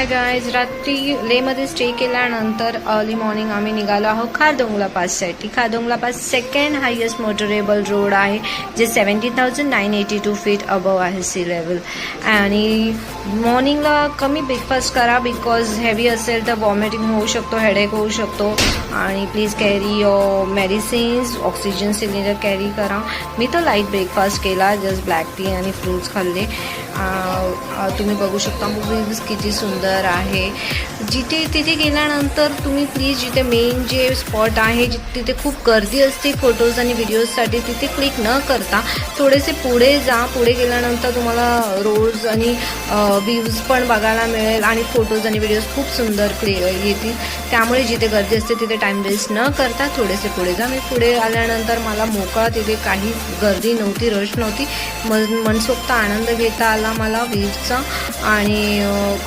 हाय guys, रात्री लेमध्ये stay केल्यानंतर अर्ली मॉर्निंग आम्ही निघालो आहोत खारदोंगला पाससाठी. Khardungla pass second highest motorable road आहे, जे 17,982 फीट अबव आहे सी लेवल. आणि मॉर्निंगला कमी ब्रेकफास्ट करा, बिकॉज हेवी असेल तर वॉमिटिंग होऊ शकतो, हेडेक होऊ शकतो. आणि please carry your medicines, oxygen cylinder carry करा. मी तर लाईट ब्रेकफास्ट केला, जस्ट ब्लॅक टी आणि फ्रूट्स खाल्ले. तुम्ही बघू शकता व्ह्यूज किती सुंदर आहे. तिथे गेल्यानंतर तुम्ही प्लीज जिथे मेन जे स्पॉट आहे तिथे खूप गर्दी असते फोटोज आणि व्हिडिओजसाठी, तिथे क्लिक न करता थोडेसे पुढे जा. पुढे गेल्यानंतर तुम्हाला रोड्स आणि व्ह्यूज पण बघायला मिळेल आणि फोटोज आणि व्हिडिओज खूप सुंदर येतील. त्यामुळे जिथे गर्दी असते तिथे टाईम वेस्ट न करता थोडेसे पुढे जा. मी पुढे आल्यानंतर मला मोकळा, तिथे काही गर्दी नव्हती, रश नव्हती, मनसोक्त आनंद घेता आला मला व्ह्यूजचा. आणि